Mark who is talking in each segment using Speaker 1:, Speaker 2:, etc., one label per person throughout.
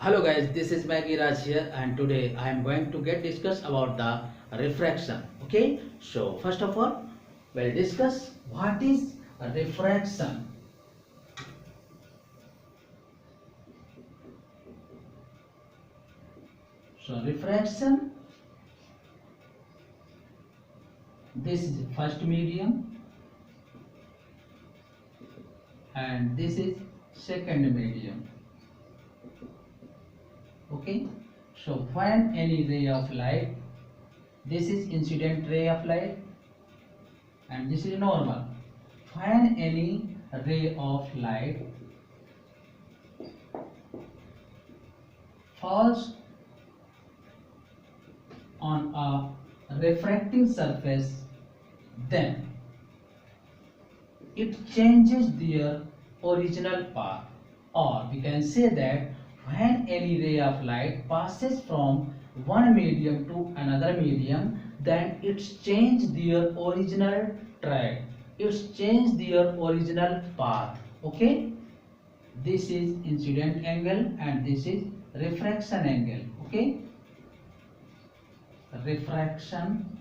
Speaker 1: Hello guys, this is Maggie Raj here, and today I am going to get discuss about the refraction. Okay, so first of all, we'll discuss what is a refraction. So refraction, this is first medium and this is second medium. Okay, so when any ray of light, this is incident ray of light and this is normal. When any ray of light falls on a refracting surface, then it changes their original path, or we can say that when any ray of light passes from one medium to another medium, then it's changed their original track, it's changed their original path. Okay, this is incident angle and this is refraction angle. Okay, refraction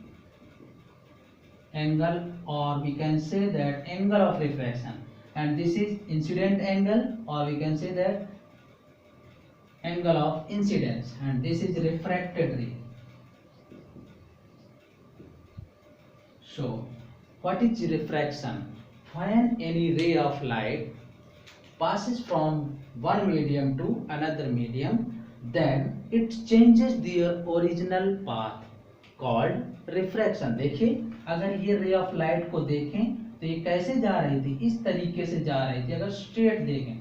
Speaker 1: angle, or we can say that angle of refraction, and this is incident angle, or we can say that angle of incidence, and this is refracted ray. So what is refraction? When any ray of light passes from one medium to another medium, then it changes their original path called refraction. देखिए, अगर ये रे of light को देखें तो ये कैसे जा रही थी, इस तरीके से जा रही थी अगर स्ट्रेट देखें,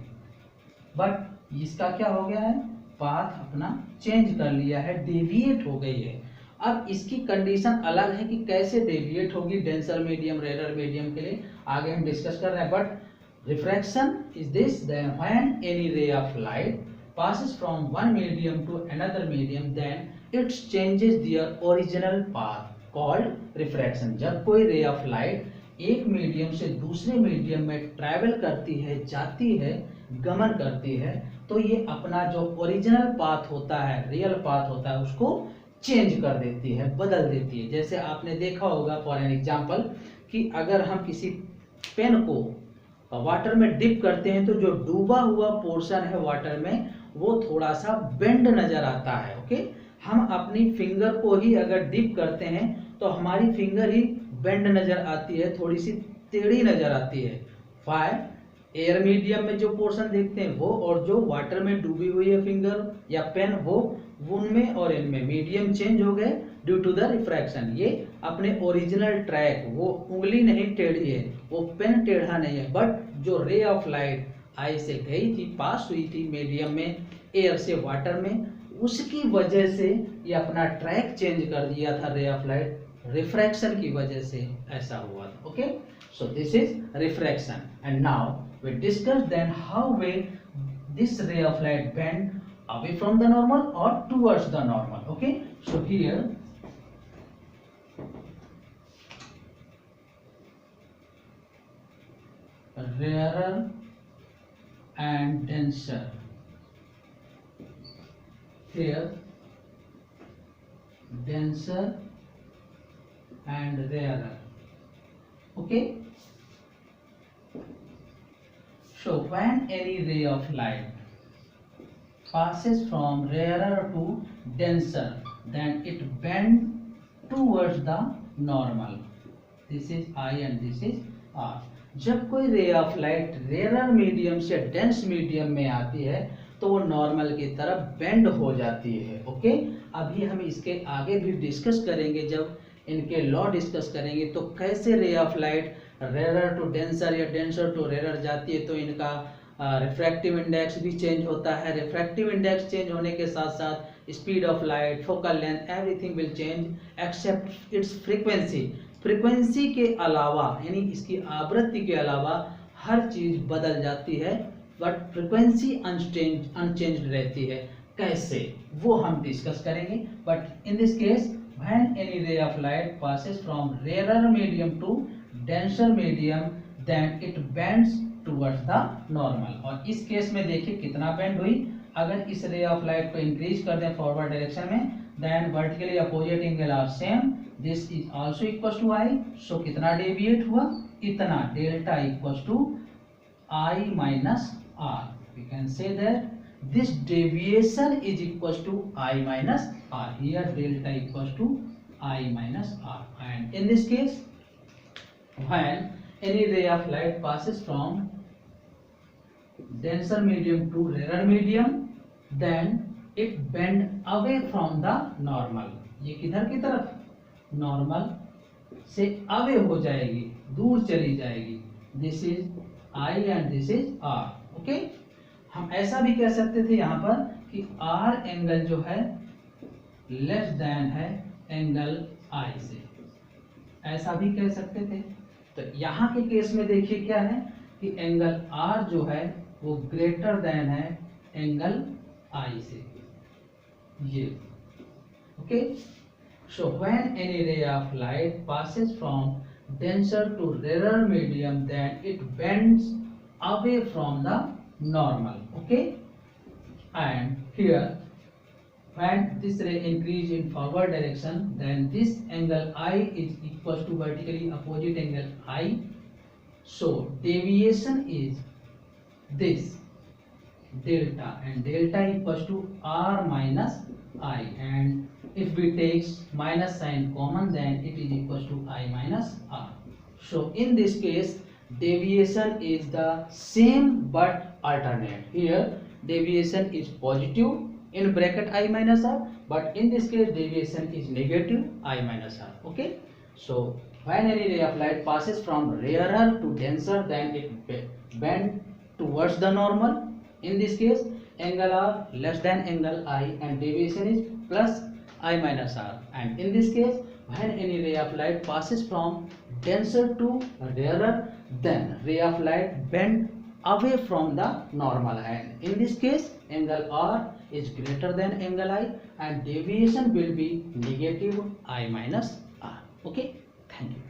Speaker 1: बट इसका क्या हो गया है, पाथ अपना चेंज कर लिया है, डेविएट हो गई है। अब इसकी कंडीशन अलग है कि कैसे डेविएट होगी डेंसर मीडियम रेयर मीडियम के लिए आगे हम डिस्कस कर रहे हैं, but refraction is this, then when any ray of light passes from one medium to another medium, then it changes their original path called refraction. जब कोई ray of light एक मीडियम से दूसरे मीडियम में travel करती है, जाती है, गमन करती है, तो ये अपना जो ओरिजिनल पाथ होता है, रियल पाथ होता है, उसको चेंज कर देती है, बदल देती है। जैसे आपने देखा होगा फॉर एन एग्जांपल कि अगर हम किसी पेन को वाटर में डिप करते हैं तो जो डूबा हुआ पोर्शन है वाटर में वो थोड़ा सा बेंड नजर आता है। ओके, हम अपनी फिंगर को ही अगर डिप करते हैं तो हमारी फिंगर ही बेंड नजर आती है, थोड़ी सी टेढ़ी नजर आती है। फायर एयर मीडियम में जो पोर्शन देखते हैं वो, और जो वाटर में डूबी हुई है फिंगर या पेन, वो उनमें और इनमें मीडियम चेंज हो गए ड्यू टू द रिफ्रैक्शन। ये अपने ओरिजिनल ट्रैक, वो उंगली नहीं टेढ़ी है, वो पेन टेढ़ा नहीं है, बट जो रे ऑफ लाइट आई से गई थी, पास हुई थी मीडियम में, एयर से वाटर में, उसकी वजह से ये अपना ट्रैक चेंज कर दिया था रे ऑफ लाइट, रिफ्रैक्शन की वजह से ऐसा हुआ था। Okay, so this is refraction and now we discuss then how we this ray of light bend away from the normal or towards the normal. Okay, so here rarer and denser, here denser and rarer. Okay, so when any ray of light passes from rarer to denser, then it bends towards the normal. This is I and this is R. जब कोई ray of light rare medium से dense medium में आती है तो वो normal की तरफ बेंड हो जाती है। ओके, अभी हम इसके आगे भी डिस्कस करेंगे, जब इनके लॉ डिस्कस करेंगे तो कैसे ray of light rare to denser या डेंसर टू रेयर जाती है तो इनका रिफ्रैक्टिव इंडेक्स भी चेंज होता है। रिफ्रैक्टिव इंडेक्स चेंज होने के साथ साथ speed of light, focal length, everything will change except its frequency. Frequency के अलावा, यानी इसकी आवृत्ति के अलावा हर चीज बदल जाती है, बट फ्रीक्वेंसी अनचेंज्ड रहती है। कैसे, वो हम डिस्कस करेंगे, but in this case when any ray of light passes from rarer medium to denser medium, then it bends towards the normal. और इस केस में देखिए कितना बेंड हुई, अगर इस रे ऑफ लाइट को इंक्रीज कर दें फॉरवर्ड डायरेक्शन में, then vertically opposite angle are same, this is also equal to I. So कितना डेविएट हुआ, इतना, delta equal to I minus R. We can say that this deviation is equals to I minus R. Here delta equals to I minus R. And in this case, when any ray of light passes from denser medium to rarer medium, then it bend away from the normal. ये किधर की तरफ, normal से away हो जाएगी, दूर चली जाएगी। This is I and this is R. Okay, हम ऐसा भी कह सकते थे यहाँ पर कि R एंगल जो है लेस देन है एंगल I से, ऐसा भी कह सकते थे। तो यहाँ के केस में देखिए क्या है कि एंगल R जो है वो ग्रेटर देन है एंगल I से, ये। Okay, so when any ray of light passes from denser to rarer medium, then it bends away from the normal. Okay, and here when this ray increase in forward direction, then this angle I is equal to vertically opposite angle I. So deviation is this delta, and delta equals to R minus I, and if we take minus sign common, then it is equal to I minus R. So in this case deviation is the same but alternate. Here deviation is positive in bracket I minus R, but in this case deviation is negative I minus R. Okay, so when any ray of light passes from rarer to denser, then it bend towards the normal. In this case angle R less than angle I, and deviation is plus I minus R. And in this case when any ray of light passes from denser to rarer, then ray of light bend away from the normal, and in this case angle R is greater than angle I, and deviation will be negative I minus R. Okay, thank you.